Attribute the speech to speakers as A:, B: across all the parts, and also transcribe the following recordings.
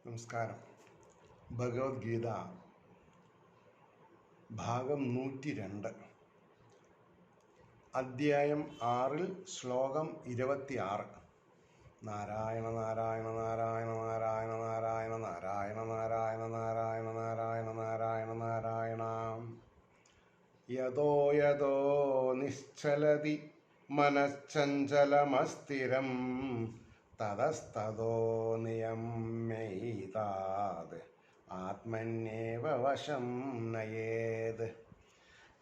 A: നമസ്കാരം. ഭഗവത്ഗീത ഭാഗം 102, അധ്യായം 6, ശ്ലോകം 26. നാരായണ നാരായണ നാരായണ നാരായണ നാരായണ നാരായണ നാരായണ നാരായണ നാരായണ നാരായണ നാരായണ. യതോ യതോ നിശ്ചലതി മനശ്ചഞ്ചലമസ്ഥിരം തതസ്തതോ നിയമ്യൈതാത് ആത്മന്യേവ വശം നയേത്.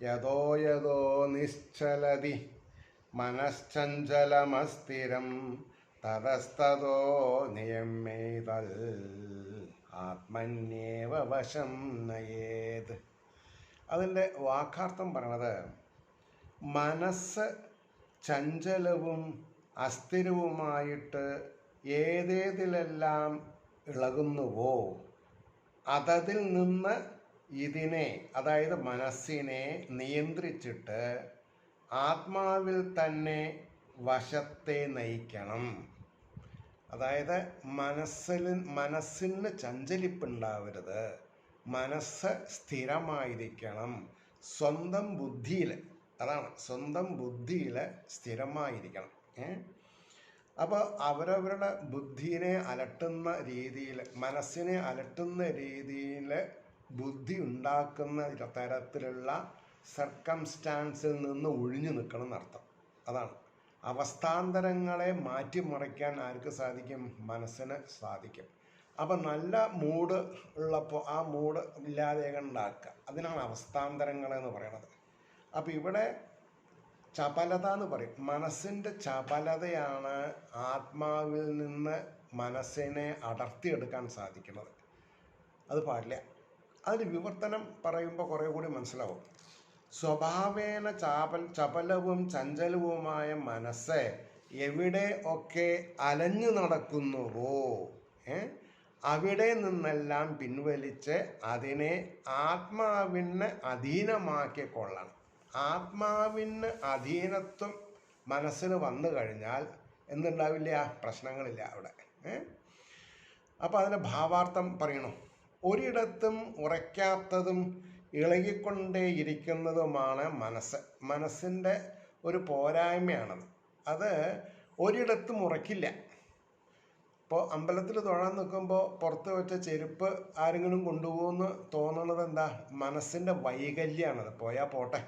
A: യതോ യതോ നിശ്ചലതി മനശ്ചഞ്ചലമസ്ഥിരം തതസ്തതോ നിയമ്യൈതൽ ആത്മന്യേവ വശം നയേത്. അതിൻ്റെ വാക്കാർത്ഥം പറയണത്, മനസ്സ് ചഞ്ചലവും അസ്ഥിരവുമായിട്ട് ഏതേതിലെല്ലാം ഇളകുന്നുവോ അതതിൽ നിന്ന് ഇതിനെ, അതായത് മനസ്സിനെ നിയന്ത്രിച്ചിട്ട് ആത്മാവിൽ തന്നെ വശത്തെ നയിക്കണം. അതായത് മനസ്സിന് ചഞ്ചലിപ്പുണ്ടാവരുത്, മനസ്സ് സ്ഥിരമായിരിക്കണം. സ്വന്തം ബുദ്ധിയിൽ, അതാണ് സ്വന്തം ബുദ്ധിയിൽ സ്ഥിരമായിരിക്കണം. അപ്പോൾ അവരവരുടെ ബുദ്ധിനെ അലട്ടുന്ന രീതിയിൽ, മനസ്സിനെ അലട്ടുന്ന രീതിയിൽ ബുദ്ധി ഉണ്ടാക്കുന്ന തരത്തിലുള്ള സർക്കംസ്റ്റാൻസിൽ നിന്ന് ഒഴിഞ്ഞു നിൽക്കണം എന്നർത്ഥം. അതാണ് അവസ്ഥാന്തരങ്ങളെ മാറ്റിമറിക്കാൻ ആർക്ക് സാധിക്കും? മനസ്സിന് സാധിക്കും. അപ്പം നല്ല മൂഡ് ഉള്ളപ്പോൾ ആ മൂഡ് ഇല്ലാതെ ഉണ്ടാക്കുക, അതിനാണ് അവസ്ഥാന്തരങ്ങളെന്ന് പറയുന്നത്. അപ്പം ഇവിടെ ചപലത എന്ന് പറയും. മനസ്സിൻ്റെ ചപലതയാണ് ആത്മാവിൽ നിന്ന് മനസ്സിനെ അടർത്തിയെടുക്കാൻ സാധിക്കുന്നത്. അത് പാടില്ല. അതിന് വിവർത്തനം പറയുമ്പോൾ കുറേ കൂടി മനസ്സിലാവും. സ്വഭാവേന ചപലവും ചഞ്ചലവുമായ മനസ്സ് എവിടെ ഒക്കെ അലഞ്ഞു നടക്കുന്നുവോ അവിടെ നിന്നെല്ലാം പിൻവലിച്ച് അതിനെ ആത്മാവിന് അധീനമാക്കിക്കൊള്ളണം. ആത്മാവിന് അധീനത്വം മനസ്സിന് വന്നു കഴിഞ്ഞാൽ എന്തുണ്ടാവില്ല? പ്രശ്നങ്ങളില്ല അവിടെ. അപ്പോൾ അതിൻ്റെ ഭാവാർത്ഥം പറയണം. ഒരിടത്തും ഉറയ്ക്കാത്തതും ഇളകിക്കൊണ്ടേയിരിക്കുന്നതുമാണ് മനസ്സ്. മനസ്സിൻ്റെ ഒരു പോരായ്മയാണത്. അത് ഒരിടത്തും ഉറക്കില്ല. ഇപ്പോൾ അമ്പലത്തിൽ തൊഴാൻ നിൽക്കുമ്പോൾ പുറത്ത് വെച്ച ചെരുപ്പ് ആരെങ്കിലും കൊണ്ടുപോകുമെന്ന് തോന്നുന്നത് എന്താ? മനസ്സിൻ്റെ വൈകല്യമാണത്. പോയാൽ പോട്ടെ,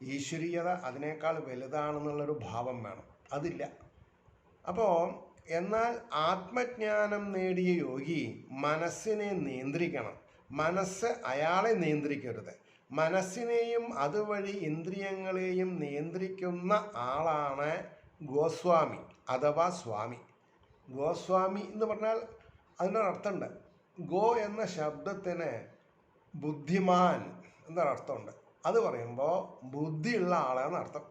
A: ഈശ്വരീയത അതിനേക്കാൾ വലുതാണെന്നുള്ളൊരു ഭാവം വേണം. അതില്ല. അപ്പോൾ എന്നാൽ ആത്മജ്ഞാനം നേടിയ യോഗി മനസ്സിനെ നിയന്ത്രിക്കണം. മനസ്സ് അയാളെ നിയന്ത്രിക്കരുത്. മനസ്സിനെയും അതുവഴി ഇന്ദ്രിയങ്ങളെയും നിയന്ത്രിക്കുന്ന ആളാണ് ഗോസ്വാമി അഥവാ സ്വാമി. ഗോസ്വാമി എന്ന് പറഞ്ഞാൽ അതിനൊരർത്ഥമുണ്ട്. ഗോ എന്ന ശബ്ദത്തിന് ബുദ്ധിമാൻ എന്നൊരർത്ഥമുണ്ട്. അത് പറയുമ്പോൾ ബുദ്ധിയുള്ള ആളെന്നർത്ഥം.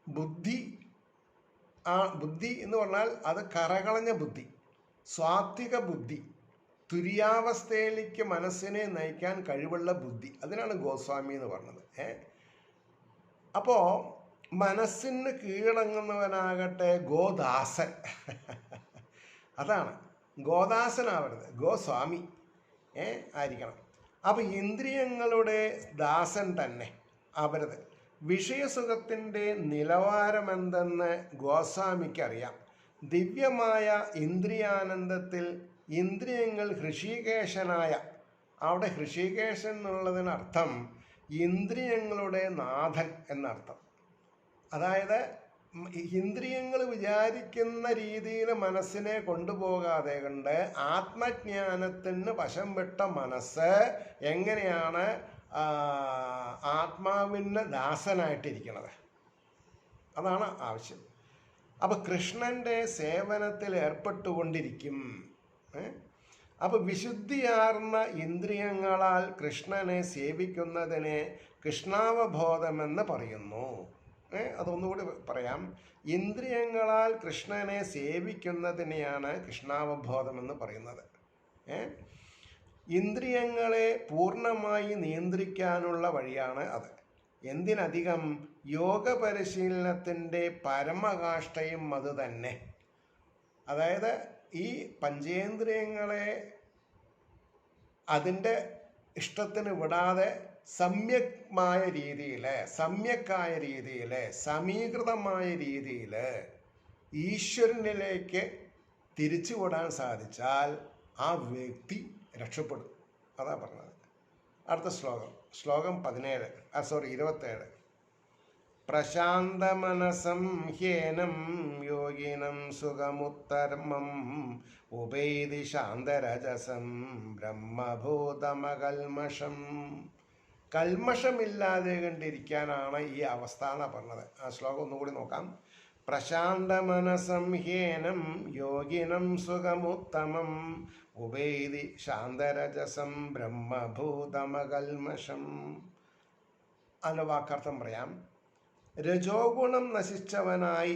A: ബുദ്ധി എന്ന് പറഞ്ഞാൽ അത് കറകളഞ്ഞ ബുദ്ധി, സ്വാത്വിക ബുദ്ധി, തുര്യാവസ്ഥയിലേക്ക് മനസ്സിനെ നയിക്കാൻ കഴിവുള്ള ബുദ്ധി. അതിനാണ് ഗോസ്വാമി എന്ന് പറഞ്ഞത്. അപ്പോൾ മനസ്സിന് കീഴടങ്ങുന്നവനാകട്ടെ ഗോദാസൻ. അതാണ്, ഗോദാസനാവരുത്, ഗോസ്വാമി ആയിരിക്കണം. അപ്പോൾ ഇന്ദ്രിയങ്ങളുടെ ദാസൻ തന്നെ ആവരുത്. വിഷയസുഖത്തിൻ്റെ നിലവാരമെന്തെന്ന് ഗോസ്വാമിക്ക് അറിയാം. ദിവ്യമായ ഇന്ദ്രിയാനന്ദത്തിൽ ഇന്ദ്രിയങ്ങൾ ഹൃഷികേശനായ, അവിടെ ഹൃഷികേശൻ എന്നുള്ളതിനർത്ഥം ഇന്ദ്രിയങ്ങളുടെ നാഥൻ എന്നർത്ഥം. അതായത് ഇന്ദ്രിയങ്ങൾ വിചാരിക്കുന്ന രീതിയിൽ മനസ്സിനെ കൊണ്ടുപോകാതെ കൊണ്ട് ആത്മജ്ഞാനത്തിന് വശം വിട്ട മനസ്സ് എങ്ങനെയാണ് ആത്മാവിന് ദാസനായിട്ടിരിക്കുന്നത്? അതാണ് ആവശ്യം. അപ്പോൾ കൃഷ്ണൻ്റെ സേവനത്തിൽ ഏർപ്പെട്ടുകൊണ്ടിരിക്കും. അപ്പോൾ വിശുദ്ധിയാർന്ന ഇന്ദ്രിയങ്ങളാൽ കൃഷ്ണനെ സേവിക്കുന്നതിനെ കൃഷ്ണാവബോധമെന്ന് പറയുന്നു. അതൊന്നുകൂടി പറയാം. ഇന്ദ്രിയങ്ങളാൽ കൃഷ്ണനെ സേവിക്കുന്നതിനെയാണ് കൃഷ്ണാവബോധമെന്ന് പറയുന്നത്. ഇന്ദ്രിയങ്ങളെ പൂർണ്ണമായി നിയന്ത്രിക്കാനുള്ള വഴിയാണ് അത്. എന്തിനധികം യോഗ പരിശീലനത്തിൻ്റെ പരമകാഷ്ഠയും അത് തന്നെ. അതായത് ഈ പഞ്ചേന്ദ്രിയങ്ങളെ അതിൻ്റെ ഇഷ്ടത്തിന് വിടാതെ സമ്യക്മായ രീതിയിൽ, സമ്യക്കായ രീതിയിൽ, സമീകൃതമായ രീതിയിൽ ഈശ്വരനിലേക്ക് തിരിച്ചുവിടാൻ സാധിച്ചാൽ ആ വ്യക്തി രക്ഷപ്പെടും. അതാ പറഞ്ഞത്. അടുത്ത ശ്ലോകം 27. പ്രശാന്തമനസം ഹ്യേനം യോഗിനം സുഖമുത്തർമ്മം ഉപൈതി ശാന്തരജസം ബ്രഹ്മഭൂതമകൽമഷം. കൽമഷമില്ലാതെ കണ്ടിരിക്കാനാണ് ഈ അവസ്ഥ എന്നാണ് പറഞ്ഞത്. ആ ശ്ലോകം ഒന്നുകൂടി നോക്കാം. പ്രശാന്തമനസം ഹ്യേനം യോഗിനം സുഖമുത്തമം ഉപൈതി ശാന്തരജസം ബ്രഹ്മഭൂതമകൽമഷം. അതിൻ്റെ വാക്കർത്ഥം പറയാം. രജോ ഗുണം നശിച്ചവനായി.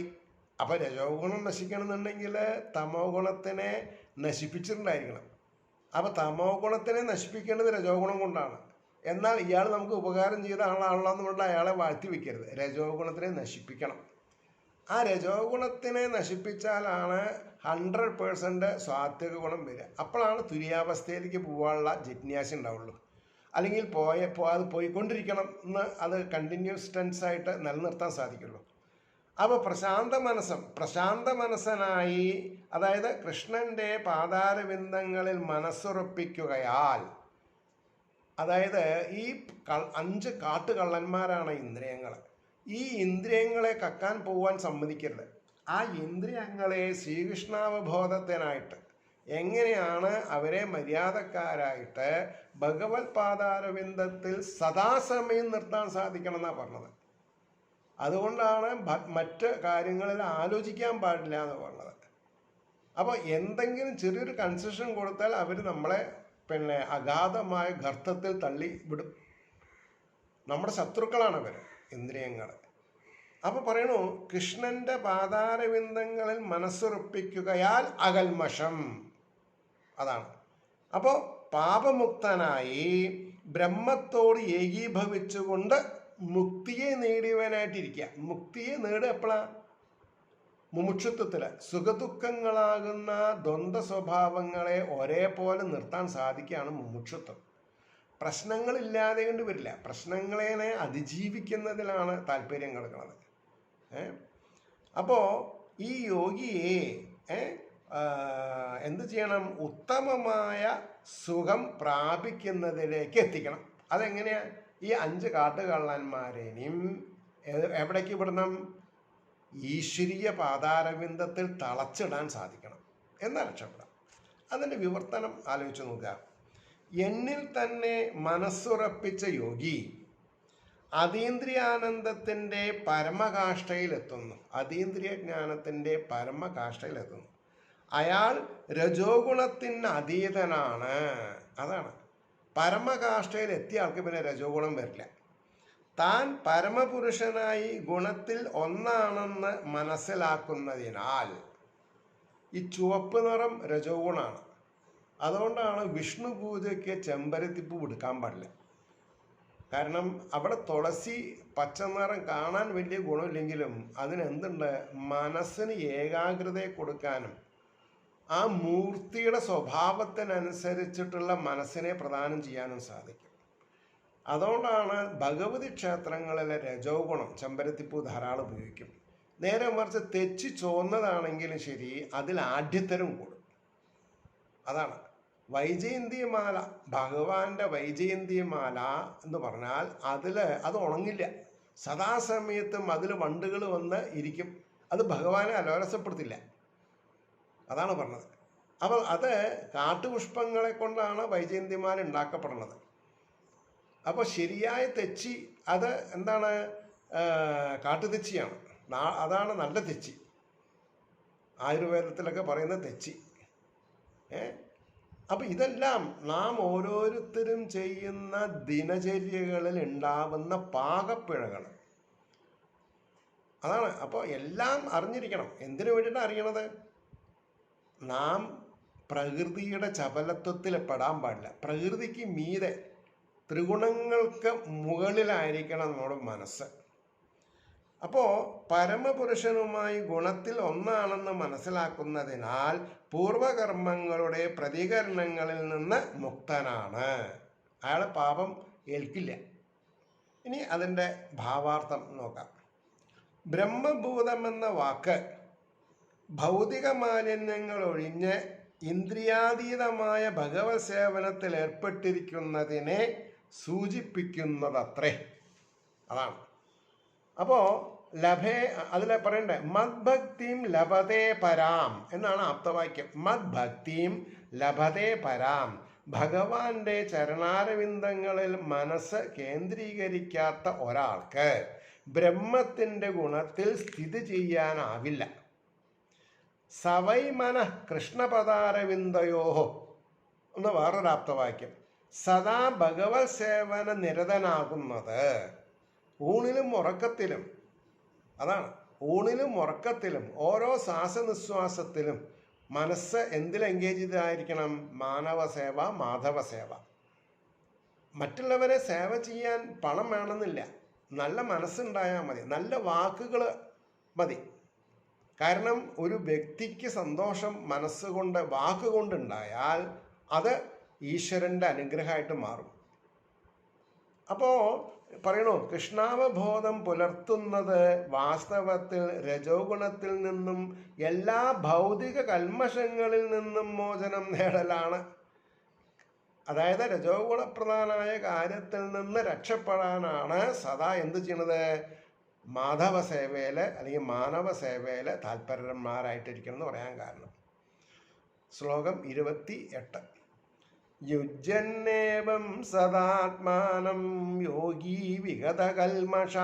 A: അപ്പം രജോ ഗുണം നശിക്കണമെന്നുണ്ടെങ്കിൽ തമോ ഗുണത്തിനെ നശിപ്പിച്ചിട്ടുണ്ടായിരിക്കണം. അപ്പം തമോ ഗുണത്തിനെ നശിപ്പിക്കേണ്ടത് രജോ ഗുണം കൊണ്ടാണ്. എന്നാൽ ഇയാൾ നമുക്ക് ഉപകാരം ചെയ്ത ആളാണല്ലോ എന്നുകൊണ്ട് അയാളെ വാഴ്ത്തി വയ്ക്കരുത്. രജോ ഗുണത്തിനെ നശിപ്പിക്കണം. ആ രജോ ഗുണത്തിനെ നശിപ്പിച്ചാലാണ് 100% സാത്വിക ഗുണം വരിക. അപ്പോഴാണ് തുര്യാവസ്ഥയിലേക്ക് പോകാനുള്ള ജിജ്ഞാസ ഉണ്ടാവുള്ളൂ. അല്ലെങ്കിൽ അത് പോയിക്കൊണ്ടിരിക്കണം എന്ന് അത് കണ്ടിന്യൂസ് ടെൻസായിട്ട് നിലനിർത്താൻ സാധിക്കുള്ളൂ. അപ്പോൾ പ്രശാന്ത മനസ്സനായി, അതായത് കൃഷ്ണൻ്റെ പാതാരവിന്ദങ്ങളിൽ മനസ്സുറപ്പിക്കുകയാൽ, അതായത് ഈ 5 കാട്ടുകള്ളന്മാരാണ് ഇന്ദ്രിയങ്ങൾ. ഈ ഇന്ദ്രിയങ്ങളെ കക്കാൻ പോകാൻ സമ്മതിക്കരുത്. ആ ഇന്ദ്രിയങ്ങളെ ശ്രീകൃഷ്ണാവബോധത്തിനായിട്ട് എങ്ങനെയാണ് അവരെ മര്യാദക്കാരായിട്ട് ഭഗവത് പാതാരവിന്ദത്തിൽ സദാസമയം നിർത്താൻ സാധിക്കണം എന്നാണ് പറഞ്ഞത്. അതുകൊണ്ടാണ് മറ്റ് കാര്യങ്ങളിൽ ആലോചിക്കാൻ പാടില്ല എന്ന് പറഞ്ഞത്. അപ്പോൾ എന്തെങ്കിലും ചെറിയൊരു കൺസെഷൻ കൊടുത്താൽ അവർ നമ്മളെ അഗാധമായ ഗർത്തത്തിൽ തള്ളി വിടും. നമ്മുടെ ശത്രുക്കളാണ് അവർ, ഇന്ദ്രിയങ്ങൾ. അപ്പോൾ പറയണു, കൃഷ്ണൻ്റെ പാതാരവിന്ദങ്ങളിൽ മനസ്സുറപ്പിക്കുകയാൽ അകൽമഷം. അതാണ്. അപ്പോൾ പാപമുക്തനായി ബ്രഹ്മത്തോട് ഏകീഭവിച്ചുകൊണ്ട് മുക്തിയെ നേടിയവനായിട്ടിരിക്കുക. മുക്തിയെ നേടുക എപ്പോഴാണ്? മുമുക്ഷുത്വത്തിൽ. സുഖദുഃഖങ്ങളാകുന്ന ദ്വന്ദ്വ സ്വഭാവങ്ങളെ ഒരേപോലെ നിർത്താൻ സാധിക്കുകയാണ് മുമുക്ഷുത്വം. പ്രശ്നങ്ങളില്ലാതെ കൊണ്ട് വരില്ല. പ്രശ്നങ്ങളെ അതിജീവിക്കുന്നതിലാണ് താല്പര്യം കിടക്കുന്നത്. അപ്പോൾ ഈ യോഗിയെ എന്ത് ചെയ്യണം? ഉത്തമമായ സുഖം പ്രാപിക്കുന്നതിലേക്ക് എത്തിക്കണം. അതെങ്ങനെയാണ്? ഈ 5 കാട്ടുകള്ളന്മാരെയും എവിടേക്ക് വിടണം? ഈശ്വരീയ പാതാരവിന്ദത്തിൽ തളച്ചിടാൻ സാധിക്കണം. എന്നാൽ രക്ഷപ്പെടാം. അതിൻ്റെ വിവർത്തനം ആലോചിച്ച് നോക്കുക. എന്നിൽ തന്നെ മനസ്സുറപ്പിച്ച യോഗി അതീന്ദ്രിയാനന്ദത്തിൻ്റെ പരമകാഷ്ഠയിലെത്തുന്നു. അതീന്ദ്രിയ ജ്ഞാനത്തിൻ്റെ പരമകാഷ്ഠയിലെത്തുന്നു. അയാൾ രജോ ഗുണത്തിന് അതീതനാണ്. അതാണ്. പരമകാഷ്ഠയിൽ എത്തിയ ആൾക്ക് പിന്നെ രജോ ഗുണം വരില്ല. താൻ പരമപുരുഷനായി ഗുണത്തിൽ ഒന്നാണെന്ന് മനസ്സിലാക്കുന്നതിനാൽ, ഈ ചുവപ്പ് നിറം രജോ ഗുണമാണ്. അതുകൊണ്ടാണ് വിഷ്ണു പൂജയ്ക്ക് ചെമ്പരത്തിപ്പൂ എടുക്കാൻ പാടില്ല. കാരണം അവിടെ തുളസി പച്ച നിറം കാണാൻ വലിയ ഗുണമില്ലെങ്കിലും അതിനെന്തുണ്ട്? മനസ്സിന് ഏകാഗ്രതയെ കൊടുക്കാനും ആ മൂർത്തിയുടെ സ്വഭാവത്തിനനുസരിച്ചിട്ടുള്ള മനസ്സിനെ പ്രദാനം ചെയ്യാനും സാധിക്കും. അതുകൊണ്ടാണ് ഭഗവതി ക്ഷേത്രങ്ങളിലെ രജോ ഗുണം ചെമ്പരത്തിപ്പൂ ധാരാളം ഉപയോഗിക്കും. നേരെ മറിച്ച് തെച്ചി ചോന്നതാണെങ്കിലും ശരി, അതിൽ ആഢ്യത്തരം കൂടും. അതാണ് വൈജയന്തിമാല. ഭഗവാന്റെ വൈജയന്തിമാല എന്ന് പറഞ്ഞാൽ അത് ഉണങ്ങില്ല. സദാസമയത്തും അതിൽ വണ്ടുകൾ വന്ന് ഇരിക്കും. അത് ഭഗവാനെ അലോരസപ്പെടുത്തില്ല. അതാണ് പറഞ്ഞത്. അപ്പോൾ അത് കാട്ടുപുഷ്പങ്ങളെ കൊണ്ടാണ് വൈജയന്തിമാല ഉണ്ടാക്കപ്പെടുന്നത്. അപ്പോൾ ശരിയായ തെച്ചി അത് എന്താണ്? കാട്ടുതെച്ചിയാണ്. അതാണ് നല്ല തെച്ചി. ആയുർവേദത്തിലൊക്കെ പറയുന്ന തെച്ചി. അപ്പം ഇതെല്ലാം നാം ഓരോരുത്തരും ചെയ്യുന്ന ദിനചര്യകളിൽ ഉണ്ടാവുന്ന പാകപ്പിഴകൾ. അതാണ്. അപ്പോൾ എല്ലാം അറിഞ്ഞിരിക്കണം. എന്തിനു വേണ്ടിയിട്ടാണ് അറിയണത്? നാം പ്രകൃതിയുടെ ചപലത്വത്തിൽ പെടാൻ പാടില്ല. പ്രകൃതിക്ക് മീതെ, ത്രിഗുണങ്ങൾക്ക് മുകളിലായിരിക്കണം നമ്മുടെ മനസ്സ്. അപ്പോൾ പരമപുരുഷനുമായി ഗുണത്തിൽ ഒന്നാണെന്ന് മനസ്സിലാക്കുന്നതിനാൽ പൂർവകർമ്മങ്ങളുടെ പ്രതികരണങ്ങളിൽ നിന്ന് മുക്തനാണ്. അയാൾ പാപം ഏൽക്കില്ല. ഇനി അതിൻ്റെ ഭാവാർത്ഥം നോക്കാം. ബ്രഹ്മഭൂതമെന്ന വാക്ക് ഭൗതിക മാലിന്യങ്ങൾ ഒഴിഞ്ഞ് ഇന്ദ്രിയാതീതമായ ഭഗവത് സേവനത്തിൽ ഏർപ്പെട്ടിരിക്കുന്നതിനെ സൂചിപ്പിക്കുന്നതത്രേ. അതാണ്. അപ്പോൾ അതിലെ പറയണ്ടേ, മദ്ഭക്തിം ലഭതേ പരാം എന്നാണ് ആപ്തവാക്യം. മദ്ഭക്തിം ലഭതേ പരാം. ഭഗവാന്റെ ചരണാരവിന്ദങ്ങളിൽ മനസ്സ് കേന്ദ്രീകരിക്കാത്ത ഒരാൾക്ക് ബ്രഹ്മത്തിൻ്റെ ഗുണത്തിൽ സ്ഥിതി ചെയ്യാനാവില്ല. സവൈ മനഃ കൃഷ്ണപദാരവിന്ദയോഹോ എന്ന് വേറൊരാപ്തവാക്യം. സദാ ഭഗവത് സേവന നിരതനാകുന്നത് ഊണിലും ഉറക്കത്തിലും, അതാണ്, ഊണിലും ഉറക്കത്തിലും ഓരോ ശ്വാസനിശ്വാസത്തിലും മനസ്സ് എന്തിൽ എൻഗേജ് ചെയ്തായിരിക്കണം? മാനവസേവ, മാധവസേവ. മറ്റുള്ളവരെ സേവ ചെയ്യാൻ പണം വേണമെന്നില്ല, നല്ല മനസ്സുണ്ടായാൽ മതി, നല്ല വാക്കുകൾ മതി. കാരണം ഒരു വ്യക്തിക്ക് സന്തോഷം മനസ്സുകൊണ്ട്, വാക്കുകൊണ്ടുണ്ടായാൽ അത് ഈശ്വരൻ്റെ അനുഗ്രഹമായിട്ട് മാറും. അപ്പോൾ പറയണോ, കൃഷ്ണാവബോധം പുലർത്തുന്നത് വാസ്തവത്തിൽ രജോ ഗുണത്തിൽ നിന്നും എല്ലാ ഭൗതിക കൽമഷങ്ങളിൽ നിന്നും മോചനം നേടലാണ്. അതായത് രജോ ഗുണപ്രധാനായ കാര്യത്തിൽ നിന്ന് രക്ഷപ്പെടാനാണ് സദാ എന്ത് ചെയ്യണത്? മാധവ സേവയിൽ അല്ലെങ്കിൽ മാനവ സേവയിൽ താല്പര്യന്മാരായിട്ടിരിക്കണം എന്ന് പറയാൻ കാരണം. ശ്ലോകം 28. യുജ്ജന്നേവം സദാത്മാനം യോഗി വിഗതകൽമഷ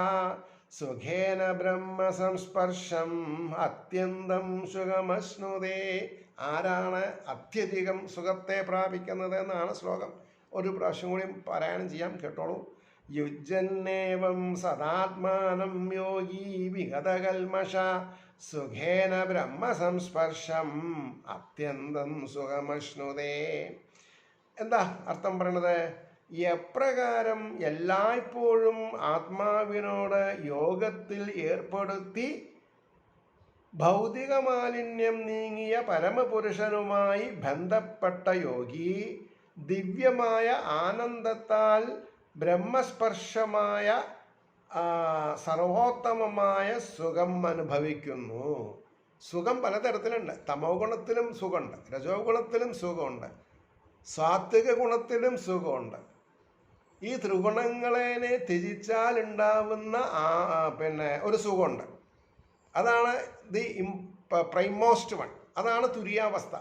A: സുഖേന ബ്രഹ്മസംസ്പർശം അത്യന്തം സുഖമശ്നുതേ. ആരാണ് അത്യധികം സുഖത്തെ പ്രാപിക്കുന്നത് എന്നാണ് ശ്ലോകം. ഒരു പ്രാവശ്യം കൂടി പാരായണം ചെയ്യാം, കേട്ടോളൂ. യുജ്ജന്നേവം സദാത്മാനം യോഗി വിഗതകൽമഷ സുഖേന ബ്രഹ്മസംസ്പർശം അത്യന്തം സുഖമശ്നുതേ. എന്താ അർത്ഥം പറയണത്? എപ്രകാരം എല്ലായ്പ്പോഴും ആത്മാവിനോട് യോഗത്തിൽ ഏർപ്പെടുത്തി ഭൗതിക മാലിന്യം നീങ്ങിയ പരമപുരുഷനുമായി ബന്ധപ്പെട്ട യോഗി ദിവ്യമായ ആനന്ദത്താൽ ബ്രഹ്മസ്പർശമായ സർവോത്തമമായ സുഖം അനുഭവിക്കുന്നു. സുഖം പലതരത്തിലുണ്ട്. തമോ ഗുണത്തിലും സുഖമുണ്ട്, രജോ ഗുണത്തിലും സുഖമുണ്ട്, സാത്വിക ഗുണത്തിലും സുഖമുണ്ട്. ഈ ത്രിഗുണങ്ങളെ ത്യജിച്ചാൽ ഉണ്ടാവുന്ന ഒരു സുഖമുണ്ട്. അതാണ് പ്രൈമോസ്റ്റ് വൺ. അതാണ് തുര്യാവസ്ഥ.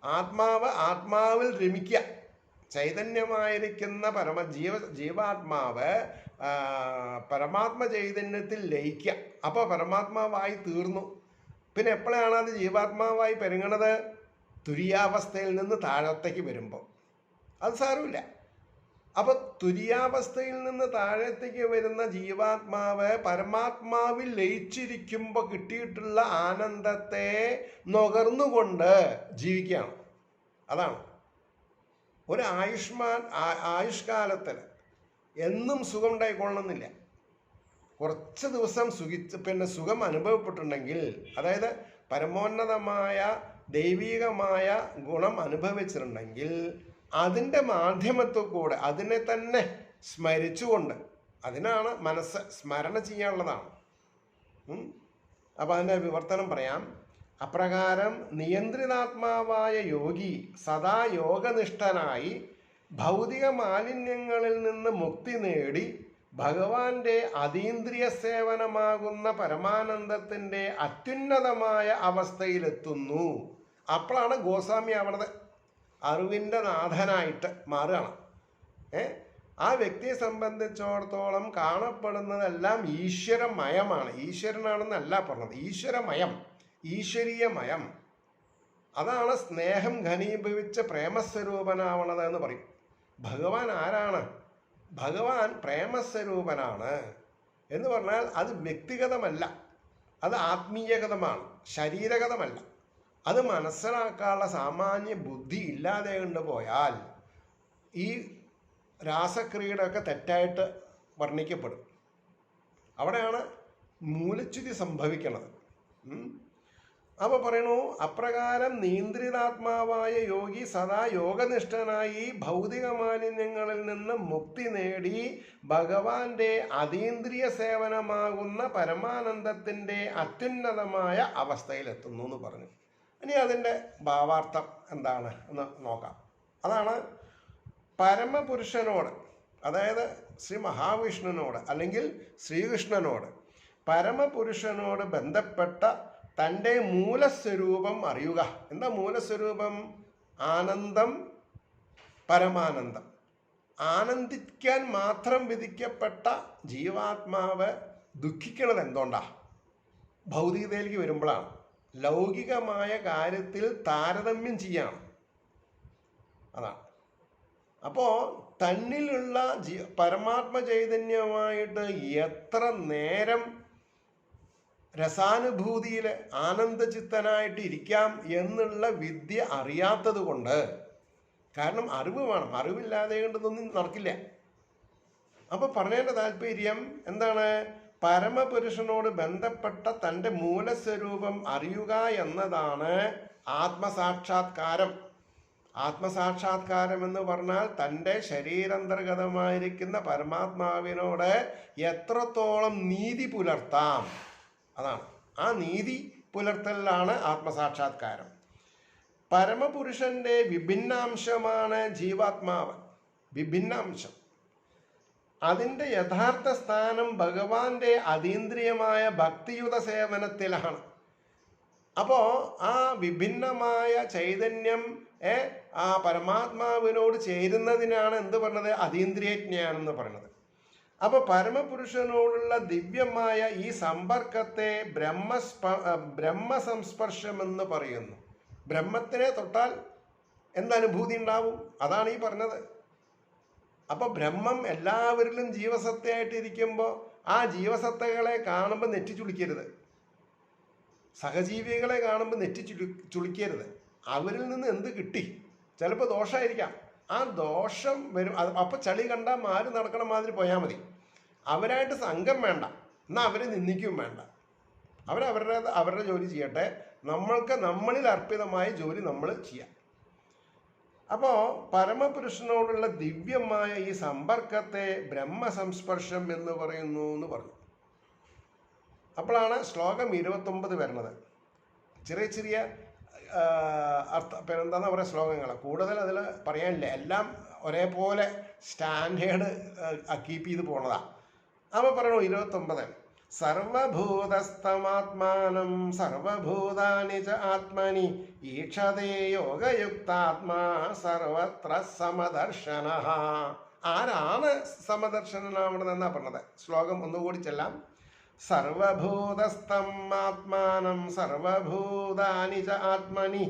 A: ആത്മാവിൽ രമിക്കുക. ചൈതന്യമായിരിക്കുന്ന ജീവാത്മാവ് പരമാത്മ ചൈതന്യത്തിൽ ലയിക്കുക. അപ്പോൾ പരമാത്മാവായി തീർന്നു. പിന്നെ എപ്പോഴാണ് അത് ജീവാത്മാവായി പെരുങ്ങണത്? തുര്യാവസ്ഥയിൽ നിന്ന് താഴത്തേക്ക് വരുമ്പോൾ. അത് സാരമില്ല. അപ്പോൾ തുര്യാവസ്ഥയിൽ നിന്ന് താഴത്തേക്ക് വരുന്ന ജീവാത്മാവ് പരമാത്മാവിൽ ലയിച്ചിരിക്കുമ്പോൾ കിട്ടിയിട്ടുള്ള ആനന്ദത്തെ നുകർന്നുകൊണ്ട് ജീവിക്കുകയാണ്. അതാണ്. ഒരു ആയുഷ്കാലത്തിൽ എന്നും സുഖം ഉണ്ടായിക്കൊള്ളണമെന്നില്ല. കുറച്ച് ദിവസം സുഖം അനുഭവപ്പെട്ടിട്ടുണ്ടെങ്കിൽ, അതായത് പരമോന്നതമായ ദൈവികമായ ഗുണം അനുഭവിച്ചിട്ടുണ്ടെങ്കിൽ അതിൻ്റെ മാധ്യമത്തിൽ കൂടെ അതിനെ തന്നെ സ്മരിച്ചുകൊണ്ട്, അതിനാണ് മനസ്സ് സ്മരണ ചെയ്യാനുള്ളതാണ്. അപ്പം അതിൻ്റെ വിവർത്തനം പറയാം. അപ്രകാരം നിയന്ത്രിതാത്മാവായ യോഗി സദാ യോഗനിഷ്ഠനായി ഭൗതിക മാലിന്യങ്ങളിൽ നിന്ന് മുക്തി നേടി ഭഗവാന്റെ അതീന്ദ്രിയ സേവനമാകുന്ന പരമാനന്ദത്തിൻ്റെ അത്യുന്നതമായ അവസ്ഥയിലെത്തുന്നു. അപ്പോഴാണ് ഗോസ്വാമി അവിടുത്തെ അറിവിൻ്റെ നാഥനായിട്ട് മാറുകയാണ്. ആ വ്യക്തിയെ സംബന്ധിച്ചിടത്തോളം കാണപ്പെടുന്നതെല്ലാം ഈശ്വരമയമാണ്. ഈശ്വരനാണെന്നല്ല പറഞ്ഞത്, ഈശ്വരമയം, ഈശ്വരീയമയം. അതാണ് സ്നേഹം ഘനീഭവിച്ച പ്രേമസ്വരൂപനാവണത് എന്ന് പറയും. ഭഗവാൻ ആരാണ്? ഭഗവാൻ പ്രേമസ്വരൂപനാണ് എന്ന് പറഞ്ഞാൽ അത് വ്യക്തിഗതമല്ല, അത് ആത്മീയഗതമാണ്, ശരീരഗതമല്ല. അത് മനസ്സിലാക്കാനുള്ള സാമാന്യ ബുദ്ധി ഇല്ലാതെ കൊണ്ടുപോയാൽ ഈ രാസക്രിയയുടെയൊക്കെ തെറ്റായിട്ട് വർണ്ണിക്കപ്പെടും. അവിടെയാണ് മൂലച്യുതി സംഭവിക്കണത്. അപ്പോൾ പറയണു, അപ്രകാരം നിയന്ത്രിതാത്മാവായ യോഗി സദാ യോഗനിഷ്ഠനായി ഭൗതിക മാലിന്യങ്ങളിൽ നിന്ന് മുക്തി നേടി ഭഗവാന്റെ അതീന്ദ്രിയ സേവനമാകുന്ന പരമാനന്ദത്തിൻ്റെ അത്യുന്നതമായ അവസ്ഥയിലെത്തുന്നു എന്ന് പറഞ്ഞു. ഇനി അതിൻ്റെ ഭാവാർത്ഥം എന്താണ് എന്ന് നോക്കാം. അതാണ് പരമപുരുഷനോട്, അതായത് ശ്രീ മഹാവിഷ്ണുവിനോട് അല്ലെങ്കിൽ ശ്രീകൃഷ്ണനോട്, പരമപുരുഷനോട് ബന്ധപ്പെട്ട തൻ്റെ മൂലസ്വരൂപം അറിയുക. എന്താ മൂലസ്വരൂപം? ആനന്ദം, പരമാനന്ദം. ആനന്ദിക്കാൻ മാത്രം വിധിക്കപ്പെട്ട ജീവാത്മാവ് ദുഃഖിക്കണത് എന്തുകൊണ്ടാ? ഭൗതികതയിലേക്ക് വരുമ്പോഴാണ്. ലൗകികമായ കാര്യത്തിൽ താരതമ്യം ചെയ്യാണ്. അതാണ്. അപ്പോൾ തന്നിലുള്ള പരമാത്മ ചൈതന്യമായിട്ട് എത്ര നേരം രസാനുഭൂതിയിൽ ആനന്ദചിത്തനായിട്ട് ഇരിക്കാം എന്നുള്ള വിദ്യ അറിയാത്തത് കൊണ്ട്, കാരണം അറിവ് വേണം, അറിവില്ലാതെ കൊണ്ടൊന്നും നടക്കില്ല. അപ്പോൾ പറഞ്ഞതിൻ്റെ താല്പര്യം എന്താണ്? പരമപുരുഷനോട് ബന്ധപ്പെട്ട തൻ്റെ മൂലസ്വരൂപം അറിയുക എന്നതാണ് ആത്മസാക്ഷാത്കാരം. ആത്മസാക്ഷാത്കാരം എന്ന് പറഞ്ഞാൽ തൻ്റെ ശരീരാന്തർഗതമായിരിക്കുന്ന പരമാത്മാവിനോട് എത്രത്തോളം നീതി പുലർത്താം, അതാണ്. ആ നീതി പുലർത്തലാണ് ആത്മസാക്ഷാത്കാരം. പരമപുരുഷന്റെ വിഭിന്നാംശമാണ് ജീവാത്മാവ്. വിഭിന്നാംശം. അതിൻ്റെ യഥാർത്ഥ സ്ഥാനം ഭഗവാന്റെ അതീന്ദ്രിയമായ ഭക്തിയുത സേവനത്തിലാണ്. അപ്പോൾ ആ വിഭിന്നമായ ചൈതന്യം ആ പരമാത്മാവിനോട് ചേരുന്നതിനാണ് എന്ത് പറഞ്ഞത്? അതീന്ദ്രിയജ്ഞാനെന്ന് പറയുന്നത്. അപ്പോൾ പരമപുരുഷനോടുള്ള ദിവ്യമായ ഈ സമ്പർക്കത്തെ ബ്രഹ്മസംസ്പർശമെന്ന് പറയുന്നു. ബ്രഹ്മത്തിനെ തൊട്ടാൽ എന്തനുഭൂതി ഉണ്ടാവും? അതാണ് ഈ പറഞ്ഞത്. അപ്പോൾ ബ്രഹ്മം എല്ലാവരിലും ജീവസത്തയായിട്ടിരിക്കുമ്പോൾ ആ ജീവസത്തകളെ കാണുമ്പോൾ നെറ്റി ചുളിക്കരുത്. സഹജീവികളെ കാണുമ്പോൾ നെറ്റി ചുളിക്കരുത്. അവരിൽ നിന്ന് എന്ത് കിട്ടി? ചിലപ്പോൾ ദോഷമായിരിക്കാം. ആ ദോഷം വരും. അപ്പോൾ ചളി കണ്ടാൽ മാറി നടക്കണ മാതിരി പോയാൽ മതി. അവരായിട്ട് സംഘം വേണ്ട, എന്നാൽ അവരെ നിന്ദിക്കുകയും വേണ്ട. അവരുടെ ജോലി ചെയ്യട്ടെ. നമ്മൾക്ക് നമ്മളിൽ അർപ്പിതമായ ജോലി നമ്മൾ ചെയ്യാം. അപ്പോൾ പരമപുരുഷനോടുള്ള ദിവ്യമായ ഈ സമ്പർക്കത്തെ ബ്രഹ്മസംസ്പർശം എന്ന് പറയുന്നു എന്ന് പറഞ്ഞു. അപ്പോഴാണ് ശ്ലോകം 29 വരുന്നത്. ചെറിയ ചെറിയ എന്താണെന്ന് പറയുക ശ്ലോകങ്ങൾ, കൂടുതൽ അതിൽ പറയാനില്ല. എല്ലാം ഒരേപോലെ സ്റ്റാൻഡേർഡ് കീപ്പ് ചെയ്ത് പോണതാണ്. അപ്പോൾ പറയണു 29, സർവഭൂതസ്ഥമാത്മാനം സർവഭൂതാനി ച ആത്മനി ഈക്ഷതേ യോഗയുക്താത്മാ സർവത്ര സമദർശന. ആരാണ് സമദർശനാവണമെന്നാ പറഞ്ഞത്? ശ്ലോകം ഒന്നുകൂടി ചെല്ലാം. സർവഭൂതസ്ഥം ആത്മാനം സർവഭൂതാനി ച ആത്മനി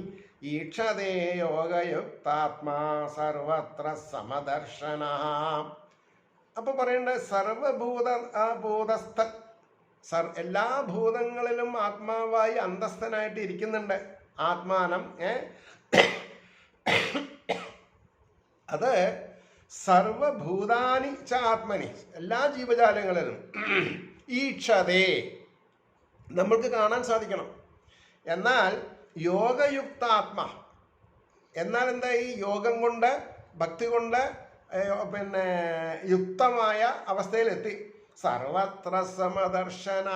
A: ഈക്ഷതേ യോഗയുക്താത്മാ സർവത്ര സമദർശന. അപ്പോൾ പറയേണ്ടത് സർവഭൂതസ്ഥൻ, എല്ലാ ഭൂതങ്ങളിലും ആത്മാവായി അന്തസ്ഥനായിട്ട് ഇരിക്കുന്നുണ്ട്. ആത്മാനം അത് സർവഭൂതാനി ച ആത്മനി, എല്ലാ ജീവജാലങ്ങളിലും. ഈക്ഷതേ, നമ്മൾക്ക് കാണാൻ സാധിക്കണം. എന്നാൽ യോഗയുക്താത്മ എന്നാൽ എന്താ? ഈ യോഗം കൊണ്ട്, ഭക്തി കൊണ്ട് യുക്തമായ അവസ്ഥയിലെത്തി. സർവത്ര സമദർശന,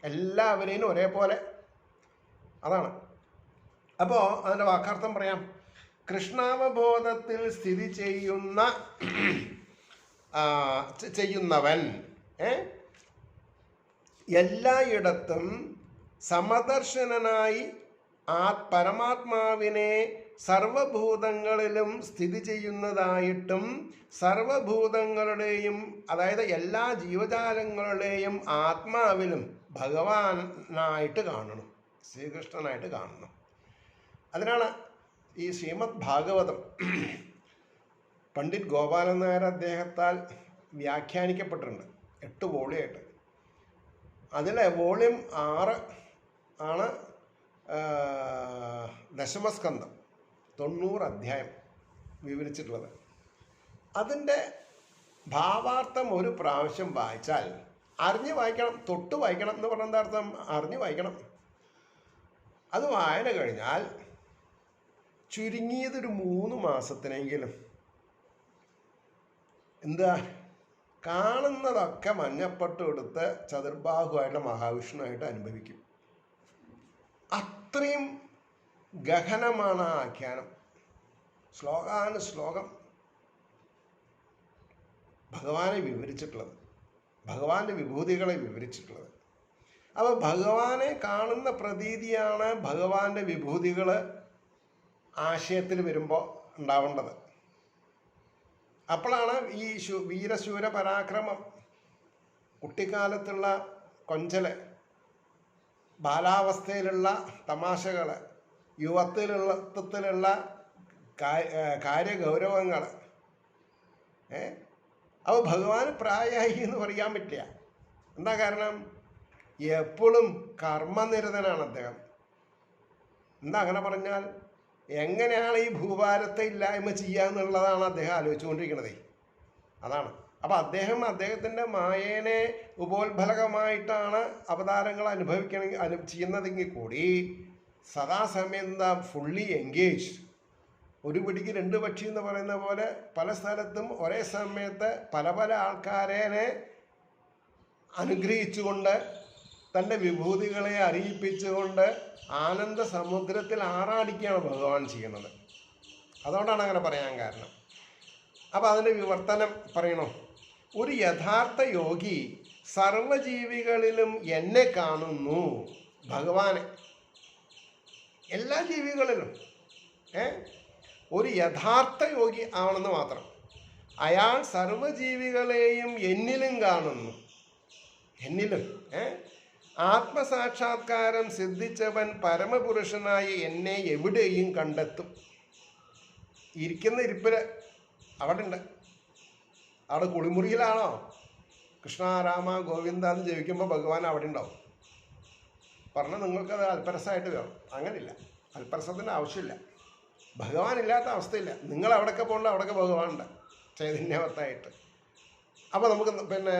A: എല്ലാവരെയും ഒരേപോലെ. അതാണ്. അപ്പോൾ അതിൻ്റെ വാക്കാർത്ഥം പറയാം. കൃഷ്ണാവബോധത്തിൽ സ്ഥിതി ചെയ്യുന്നവൻ എല്ലായിടത്തും സമദർശനായി പരമാത്മാവിനെ സർവഭൂതങ്ങളിലും സ്ഥിതി ചെയ്യുന്നതായിട്ടും സർവഭൂതങ്ങളുടെയും, അതായത് എല്ലാ ജീവജാലങ്ങളുടെയും ആത്മാവിലും ഭഗവാനായിട്ട് കാണണം, ശ്രീകൃഷ്ണനായിട്ട് കാണണം. അതിനാണ് ഈ ശ്രീമദ് ഭാഗവതം പണ്ഡിറ്റ് ഗോപാലൻ നായർ അദ്ദേഹത്താൽ വ്യാഖ്യാനിക്കപ്പെട്ടിട്ടുണ്ട് 8 വോളിയായിട്ട്. അതിൽ വോളിയം 6 ആണ് ദശമസ്കന്ധം, 90 അധ്യായം വിവരിച്ചിട്ടുള്ളത്. അതിൻ്റെ ഭാവാർത്ഥം ഒരു പ്രാവശ്യം വായിച്ചാൽ അറിഞ്ഞ് വായിക്കണം, തൊട്ട് വായിക്കണം എന്ന് പറഞ്ഞ എന്താ അർത്ഥം? അറിഞ്ഞ് വായിക്കണം. അത് വായന കഴിഞ്ഞാൽ ചുരുങ്ങിയതൊരു 3 മാസത്തിനെങ്കിലും എന്താ കാണുന്നതൊക്കെ മഞ്ഞപ്പട്ട് എടുത്ത് ചതുർബാഹുവായിട്ടുള്ള മഹാവിഷ്ണുവായിട്ട് അനുഭവിക്കും. അത്രയും ഗഹനമാണ് ആ ആഖ്യാനം. ശ്ലോകാനുശ്ലോകം ഭഗവാനെ വിവരിച്ചിട്ടുള്ളത്, ഭഗവാന്റെ വിഭൂതികളെ വിവരിച്ചിട്ടുള്ളത്. അപ്പോൾ ഭഗവാനെ കാണുന്ന പ്രതീതിയാണ് ഭഗവാന്റെ വിഭൂതികൾ ആശയത്തിൽ വരുമ്പോൾ ഉണ്ടാവേണ്ടത്. അപ്പോഴാണ് ഈ വീരശൂര പരാക്രമം, കുട്ടിക്കാലത്തുള്ള കൊഞ്ചല്, ബാലാവസ്ഥയിലുള്ള തമാശകൾ, യുവത്വത്തിലുള്ള കാര്യഗൗരവങ്ങൾ. അപ്പോൾ ഭഗവാൻ പ്രായമായി എന്ന് പറയാൻ പറ്റില്ല. എന്താ കാരണം? എപ്പോഴും കർമ്മനിരതനാണ് അദ്ദേഹം. എന്താ അങ്ങനെ പറഞ്ഞാൽ? എങ്ങനെയാണ് ഈ ഭൂഭാരത്തെ ഇല്ലായ്മ ചെയ്യുക എന്നുള്ളതാണ് അദ്ദേഹം ആലോചിച്ചുകൊണ്ടിരിക്കുന്നത്. അതാണ്. അപ്പം അദ്ദേഹത്തിൻ്റെ മായേനെ ഉപോത്ഫലകമായിട്ടാണ് അവതാരങ്ങൾ ചെയ്യുന്നതെങ്കിൽ കൂടി സദാസമയം എന്താ ഫുള്ളി എൻഗേജ്. ഒരു പിടിക്ക് 2 പക്ഷി എന്ന് പറയുന്ന പോലെ പല സ്ഥലത്തും ഒരേ സമയത്ത് പല പല ആൾക്കാരെ അനുഗ്രഹിച്ചുകൊണ്ട് തൻ്റെ വിഭൂതികളെ അറിയിപ്പിച്ചുകൊണ്ട് ആനന്ദ സമുദ്രത്തിൽ ആറാടിക്കുകയാണ് ഭഗവാൻ ചെയ്യുന്നത്. അതുകൊണ്ടാണ് അങ്ങനെ പറയാൻ കാരണം. അപ്പോൾ അതിൻ്റെ വിവർത്തനം പറയണോ? ഒരു യഥാർത്ഥ യോഗി സർവജീവികളിലും എന്നെ കാണുന്നു, ഭഗവാനെ എല്ലാ ജീവികളിലും. ഒരു യഥാർത്ഥ യോഗി ആവണമെന്ന് മാത്രം. അയാൾ സർവജീവികളെയും എന്നിലും കാണുന്നു, എന്നിലും. ആത്മസാക്ഷാത്കാരം സിദ്ധിച്ചവൻ പരമപുരുഷനായി എന്നെ എവിടെയും കണ്ടെത്തും. ഇരിക്കുന്ന ഇരിപ്പിൽ അവിടെ ഉണ്ട്. അവിടെ കുളിമുറിയിലാണോ കൃഷ്ണ രാമ ഗോവിന്ദ എന്ന് ജപിക്കുമ്പോൾ ഭഗവാൻ അവിടെ ഉണ്ടാവും. പറഞ്ഞാൽ നിങ്ങൾക്കത് അൽപരസമായിട്ട് വേണം. അങ്ങനെയില്ല, അൽപരസത്തിന് ആവശ്യമില്ല. ഭഗവാൻ ഇല്ലാത്ത അവസ്ഥയില്ല. നിങ്ങൾ അവിടെയൊക്കെ പോകണ്ട, അവിടെയൊക്കെ ഭഗവാനുണ്ട് ചൈതന്യവത്തായിട്ട്. അപ്പോൾ നമുക്ക് പിന്നെ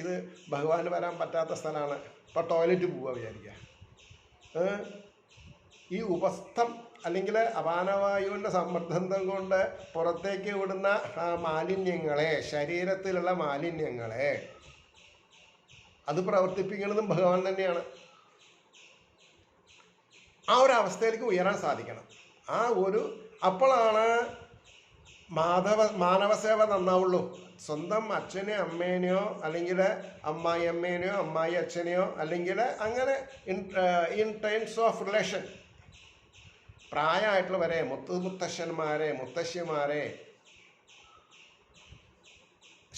A: ഇത് ഭഗവാന് വരാൻ പറ്റാത്ത സ്ഥലമാണ്, ഇപ്പോൾ ടോയ്ലറ്റ് പോവുക വിചാരിക്കുക. ഈ ഉപസ്ഥം അല്ലെങ്കിൽ അപാനവായുവിൻ്റെ സമ്മർദ്ദം കൊണ്ട് പുറത്തേക്ക് വിടുന്ന മാലിന്യങ്ങളെ, ശരീരത്തിലുള്ള മാലിന്യങ്ങളെ അത് പ്രവർത്തിപ്പിക്കുന്നതും ഭഗവാൻ തന്നെയാണ്. ആ ഒരു അവസ്ഥയിലേക്ക് ഉയരാൻ സാധിക്കണം. അപ്പോഴാണ് മാനവസേവ നന്നാവുള്ളൂ. സ്വന്തം അച്ഛനെയോ അമ്മേനെയോ അല്ലെങ്കിൽ അമ്മായി അമ്മേനെയോ അമ്മായി അച്ഛനെയോ അല്ലെങ്കിൽ അങ്ങനെ ഇൻ ടേംസ് ഓഫ് റിലേഷൻ പ്രായമായിട്ടുള്ളവരെ, മുത്തശ്ശന്മാരെ, മുത്തശ്ശിമാരെ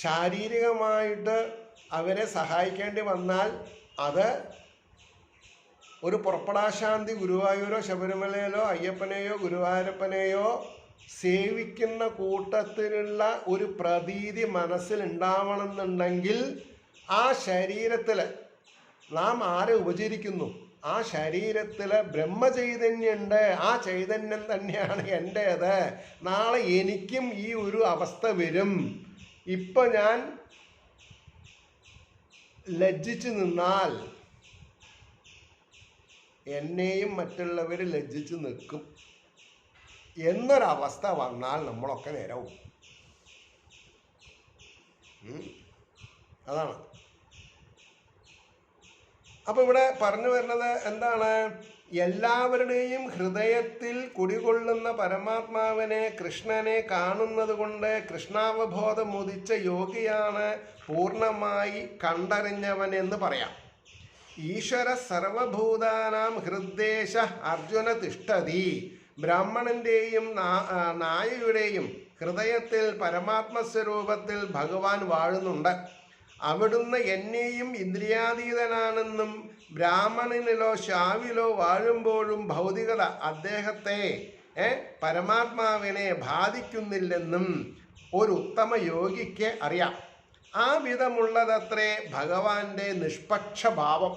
A: ശാരീരികമായിട്ട് അവരെ സഹായിക്കേണ്ടി വന്നാൽ അത് ഒരു പുറപ്പെടാശാന്തി ഗുരുവായൂരോ ശബരിമലയിലോ അയ്യപ്പനെയോ ഗുരുവായൂരപ്പനെയോ സേവിക്കുന്ന കൂട്ടത്തിലുള്ള ഒരു പ്രതീതി മനസ്സിലുണ്ടാവണമെന്നുണ്ടെങ്കിൽ ആ ശരീരത്തിൽ നാം ആരെ ഉപചരിക്കുന്നു, ആ ശരീരത്തിൽ ബ്രഹ്മചൈതന്യമുണ്ട്. ആ ചൈതന്യം തന്നെയാണ് എൻ്റേത്. നാളെ എനിക്കും ഈ ഒരു അവസ്ഥ വരും. ഇപ്പം ഞാൻ ലജ്ജിച്ചു നിന്നാൽ എന്നെയും മറ്റുള്ളവർ ലജ്ജിച്ച് നിൽക്കും എന്നൊരവസ്ഥ വന്നാൽ നമ്മളൊക്കെ നേരവും. അതാണ്. അപ്പോൾ ഇവിടെ പറഞ്ഞു വരുന്നത് എന്താണ്? എല്ലാവരുടെയും ഹൃദയത്തിൽ കുടികൊള്ളുന്ന പരമാത്മാവിനെ, കൃഷ്ണനെ കാണുന്നത് കൊണ്ട് കൃഷ്ണാവബോധം ഉദിച്ച യോഗിയാണ് പൂർണ്ണമായി കണ്ടറിഞ്ഞവൻ എന്ന് പറയാം. ഈശ്വര സർവഭൂതാനാം ഹൃദ്ദേശ അർജുന തിഷ്ഠതി. ബ്രാഹ്മണൻ്റെയും നായയുടെയും ഹൃദയത്തിൽ പരമാത്മസ്വരൂപത്തിൽ ഭഗവാൻ വാഴുന്നുണ്ട്. അവിടുന്ന് എന്നെയും ഇന്ദ്രിയാതീതനാണെന്നും ബ്രാഹ്മണനിലോ ശാവിലോ വാഴുമ്പോഴും ഭൗതികത അദ്ദേഹത്തെ പരമാത്മാവിനെ ബാധിക്കുന്നില്ലെന്നും ഒരു ഉത്തമ യോഗിക്ക് അറിയാം. ആ വിധമുള്ളതത്രേ ഭഗവാന്റെ നിഷ്പക്ഷഭാവം.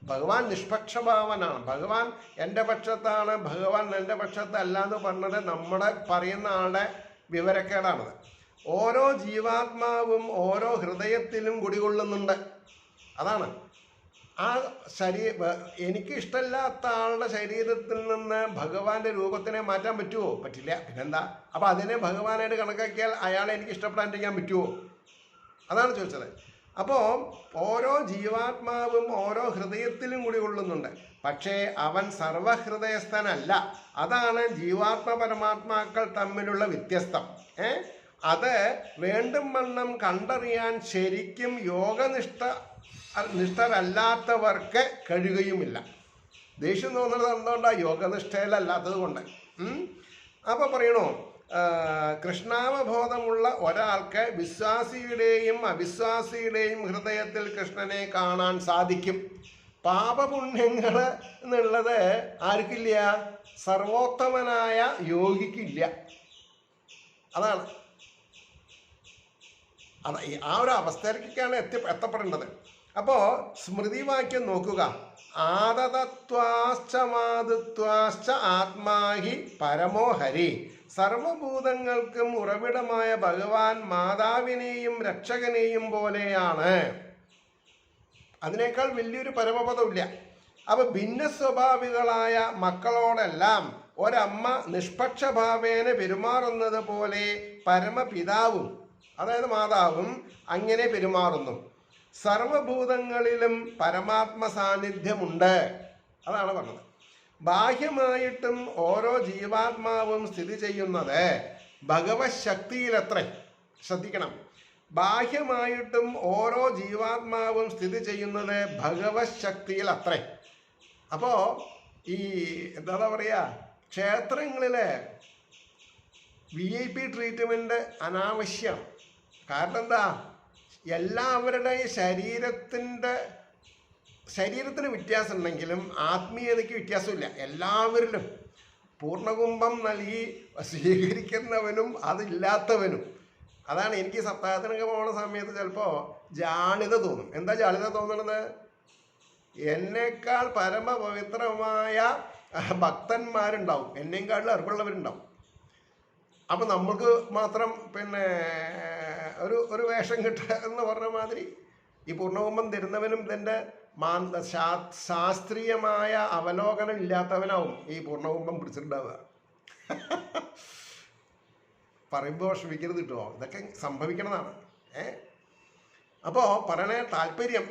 A: ഭഗവാൻ നിഷ്പക്ഷഭാവനാണ്. ഭഗവാൻ എൻ്റെ പക്ഷത്താണ്, ഭഗവാൻ എൻ്റെ പക്ഷത്തല്ല എന്ന് പറഞ്ഞത് നമ്മുടെ പറയുന്ന ആളുടെ വിവരക്കേടാണത്. ഓരോ ജീവാത്മാവും ഓരോ ഹൃദയത്തിലും കുടികൊള്ളുന്നുണ്ട്. അതാണ് ആ എനിക്ക് ഇഷ്ടമില്ലാത്ത ആളുടെ ശരീരത്തിൽ നിന്ന് ഭഗവാന്റെ രൂപത്തിനെ മാറ്റാൻ പറ്റുമോ? പറ്റില്ല. പിന്നെന്താ? അപ്പം അതിനെ ഭഗവാനായിട്ട് കണക്കാക്കിയാൽ അയാളെ എനിക്ക് ഇഷ്ടപ്പെടാണ്ടിരിക്കാൻ പറ്റുമോ? അതാണ് ചോദിച്ചത്. അപ്പോൾ ഓരോ ജീവാത്മാവും ഓരോ ഹൃദയത്തിലും കുടികൊള്ളുന്നുണ്ട്. പക്ഷേ അവൻ സർവഹൃദയസ്ഥനല്ല. അതാണ് ജീവാത്മ പരമാത്മാക്കൾ തമ്മിലുള്ള വ്യത്യസ്തം. അത് വേണ്ടും വണ്ണം കണ്ടറിയാൻ ശരിക്കും നിഷ്ഠരല്ലാത്തവർക്ക് കഴിയുകയുമില്ല. ദേഷ്യം തോന്നുന്നത് എന്തുകൊണ്ടാണ്? യോഗനിഷ്ഠയിലല്ലാത്തത് കൊണ്ട്. അപ്പോൾ പറയണോ, കൃഷ്ണാവബോധമുള്ള ഒരാൾക്ക് വിശ്വാസിയുടെയും അവിശ്വാസിയുടെയും ഹൃദയത്തിൽ കൃഷ്ണനെ കാണാൻ സാധിക്കും. പാപപുണ്യങ്ങൾ എന്നുള്ളത് ആർക്കില്ല? സർവോത്തമനായ യോഗിക്കില്ല. അതാണ് ആ ഒരു അവസ്ഥയിലേക്കാണ് എത്തപ്പെടേണ്ടത്. അപ്പോൾ സ്മൃതിവാക്യം നോക്കുക. ആദതത്വാശ്ച മാതൃത്വാശ്ച ആത്മാഹി പരമോ ഹരി. സർവഭൂതങ്ങൾക്കും ഉറവിടമായ ഭഗവാൻ മാതാവിനെയും രക്ഷകനെയും പോലെയാണ്. അതിനേക്കാൾ വലിയൊരു പരമപദമില്ല. അപ്പൊ ഭിന്ന സ്വഭാവികളായ മക്കളോടെല്ലാം ഒരമ്മ നിഷ്പക്ഷഭാവേന പെരുമാറുന്നത് പോലെ പരമപിതാവും, അതായത് മാതാവും അങ്ങനെ പെരുമാറുന്നു. സർവഭൂതങ്ങളിലും പരമാത്മ സാന്നിധ്യമുണ്ട്. അതാണ് പറഞ്ഞത്. ബാഹ്യമായിട്ടും ഓരോ ജീവാത്മാവും സ്ഥിതി ചെയ്യുന്നത് ഭഗവത് ശക്തിയിലത്രേ. ശ്രദ്ധിക്കണം. ബാഹ്യമായിട്ടും ഓരോ ജീവാത്മാവും സ്ഥിതി ചെയ്യുന്നത് ഭഗവത് ശക്തിയിൽ അത്രേ. അപ്പോൾ ഈ എന്താ പറയുക, ക്ഷേത്രങ്ങളിലെ VIP ട്രീറ്റ്മെൻറ്റ് അനാവശ്യം. കാരണം എന്താ? എല്ലാവരുടെ ശരീരത്തിന് വ്യത്യാസം ഉണ്ടെങ്കിലും ആത്മീയതയ്ക്ക് വ്യത്യാസമില്ല. എല്ലാവരിലും പൂർണ്ണകുംഭം നൽകി സ്വീകരിക്കുന്നവനും അതില്ലാത്തവനും. അതാണ് എനിക്ക് സപ്താഹത്തിനൊക്കെ പോകുന്ന സമയത്ത് ചിലപ്പോൾ ജാളിത തോന്നും. എന്താ ജാളിത തോന്നണത്? എന്നേക്കാൾ പരമപവിത്രമായ ഭക്തന്മാരുണ്ടാവും, എന്നേക്കാളിൽ അറിവുള്ളവരുണ്ടാവും. അപ്പം നമ്മൾക്ക് മാത്രം ഒരു വേഷം കിട്ടുക എന്ന് പറഞ്ഞ മാതിരി ഈ പൂർണ്ണകുംഭം തരുന്നവനും ഇതിൻ്റെ ശാസ്ത്രീയമായ അവലോകനം ഇല്ലാത്തവനാവും ഈ പൂർണ്ണകുംഭം പിടിച്ചിട്ടുണ്ടാവുക. പറയുമ്പോൾ ക്ഷമിക്കരുത് കിട്ടുമോ? ഇതൊക്കെ സംഭവിക്കണതാണ്. അപ്പോൾ പറയണ താല്പര്യം,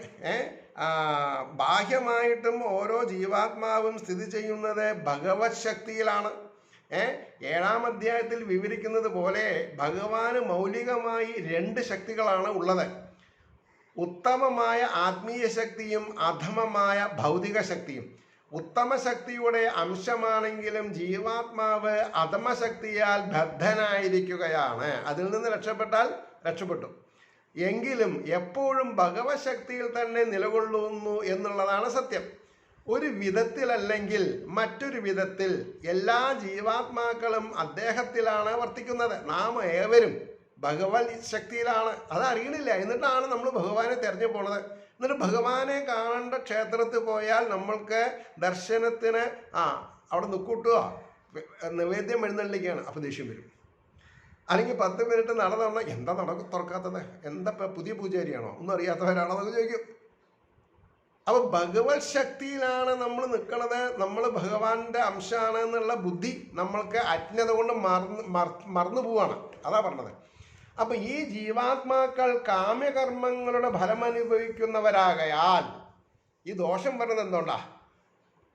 A: ബാഹ്യമായിട്ടും ഓരോ ജീവാത്മാവും സ്ഥിതി ചെയ്യുന്നത് ഭഗവത് ശക്തിയിലാണ്. 7-ാം അധ്യായത്തിൽ വിവരിക്കുന്നത് പോലെ ഭഗവാന് മൗലികമായി 2 ശക്തികളാണ് ഉള്ളത്. ഉത്തമമായ ആത്മീയ ശക്തിയും അധമമായ ഭൗതിക ശക്തിയും. ഉത്തമ ശക്തിയുടെ അംശമാണെങ്കിലും ജീവാത്മാവ് അധമശക്തിയാൽ ബദ്ധനായിരിക്കുകയാണ്. അതിൽ നിന്ന് രക്ഷപ്പെട്ടാൽ രക്ഷപ്പെട്ടു. എങ്കിലും എപ്പോഴും ഭഗവത് ശക്തിയിൽ തന്നെ നിലകൊള്ളുന്നു എന്നുള്ളതാണ് സത്യം. ഒരു വിധത്തിലല്ലെങ്കിൽ മറ്റൊരു വിധത്തിൽ എല്ലാ ജീവാത്മാക്കളും അദ്ദേഹത്തിലാണ് വർത്തിക്കുന്നത്. നാം ഏവരും ഭഗവത് ശക്തിയിലാണ്. അതറിയണില്ല. എന്നിട്ടാണ് നമ്മൾ ഭഗവാനെ തെരഞ്ഞു പോണത്. എന്നിട്ട് ഭഗവാനെ കാണേണ്ട ക്ഷേത്രത്തിൽ പോയാൽ നമ്മൾക്ക് ദർശനത്തിന് അവിടെ നിൽക്കൂട്ടുക, നിവേദ്യം എഴുന്നള്ളിക്കുകയാണ്. അപ്പം ദേഷ്യം വരും. അല്ലെങ്കിൽ 10 മിനിറ്റ് നടന്ന എന്താ തുറക്കാത്തത്? എന്താ പുതിയ പൂജാരിയാണോ? ഒന്നും അറിയാത്തവരാണോ എന്നൊക്കെ ചോദിക്കും. അപ്പം ഭഗവത് ശക്തിയിലാണ് നമ്മൾ നിൽക്കണത്, നമ്മൾ ഭഗവാന്റെ അംശമാണ് എന്നുള്ള ബുദ്ധി നമ്മൾക്ക് അജ്ഞത കൊണ്ട് മറന്നു പോവാണ്. അതാ പറഞ്ഞത്. അപ്പം ഈ ജീവാത്മാക്കൾ കാമ്യകർമ്മങ്ങളുടെ ഫലമനുഭവിക്കുന്നവരാകയാൽ ഈ ദോഷം പറയുന്നത് എന്തുകൊണ്ടാ?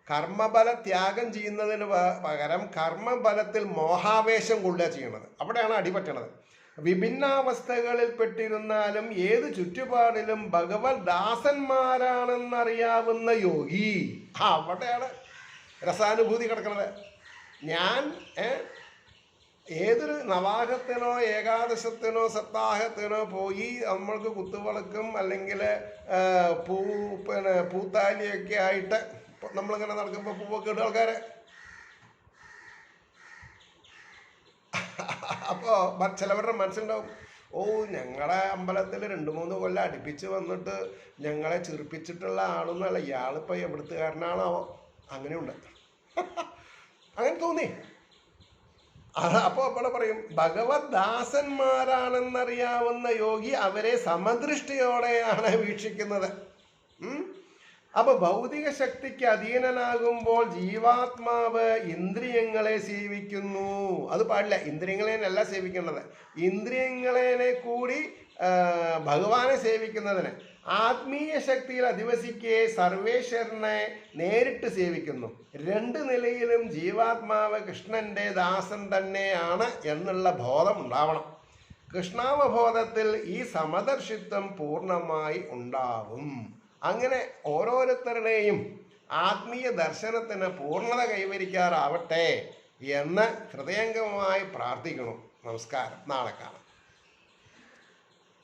A: കർമ്മബല ത്യാഗം ചെയ്യുന്നതിന് പകരം കർമ്മബലത്തിൽ മോഹാവേശം കൊള്ളുക ചെയ്യണത്. അവിടെയാണ് അടിപറ്റണത്. വിഭിന്നാവസ്ഥകളിൽ പെട്ടിരുന്നാലും ഏത് ചുറ്റുപാടിലും ഭഗവത് ദാസന്മാരാണെന്നറിയാവുന്ന യോഗി, അവിടെയാണ് രസാനുഭൂതി കിടക്കുന്നത്. ഞാൻ ഏതൊരു നവാഹത്തിനോ ഏകാദശത്തിനോ സപ്താഹത്തിനോ പോയി നമ്മൾക്ക് കുത്തുവിളക്കും അല്ലെങ്കിൽ പൂത്താലിയൊക്കെ ആയിട്ട് നമ്മളിങ്ങനെ നടക്കുമ്പോൾ പൂവൊക്കെ ഇടും ആൾക്കാരെ. അപ്പോൾ ചിലവരുടെ മനസ്സിലുണ്ടാവും, ഞങ്ങളെ അമ്പലത്തിൽ 2-3 കൊല്ലം അടുപ്പിച്ച് വന്നിട്ട് ഞങ്ങളെ ചിരിപ്പിച്ചിട്ടുള്ള ആളൊന്നുമല്ല, ഇയാളിപ്പോൾ എവിടുത്തുകാരനാണോ? അങ്ങനെയുണ്ട്. അങ്ങനെ തോന്നി. അപ്പോൾ അപ്പോൾ പറയും ഭഗവത് ദാസന്മാരാണെന്നറിയാവുന്ന യോഗി അവരെ സമദൃഷ്ടിയോടെയാണ് വീക്ഷിക്കുന്നത്. അപ്പൊ ഭൗതിക ശക്തിക്ക് അധീനനാകുമ്പോൾ ജീവാത്മാവ് ഇന്ദ്രിയങ്ങളെ സേവിക്കുന്നു. അത് പാടില്ല. ഇന്ദ്രിയങ്ങളെയല്ല സേവിക്കേണ്ടത്, ഇന്ദ്രിയങ്ങളെ കൂടി ഭഗവാനെ സേവിക്കുന്നതിന് ആത്മീയ ശക്തിയിൽ അധിവസിക്കെ സർവേശ്വരനെ നേരിട്ട് സേവിക്കുന്നു. രണ്ട് നിലയിലും ജീവാത്മാവ് കൃഷ്ണന്റെ ദാസൻ തന്നെയാണ് എന്നുള്ള ബോധം ഉണ്ടാവണം. കൃഷ്ണാവബോധത്തിൽ ഈ സമദർശിത്വം പൂർണ്ണമായി ഉണ്ടാവും. അങ്ങനെ ഓരോരുത്തരുടെയും ആത്മീയ ദർശനത്തിന് പൂർണ്ണത കൈവരിക്കാറാവട്ടെ എന്ന് ഹൃദയംഗമമായി പ്രാർത്ഥിക്കണം. നമസ്കാരം. നാളെ കാണാം.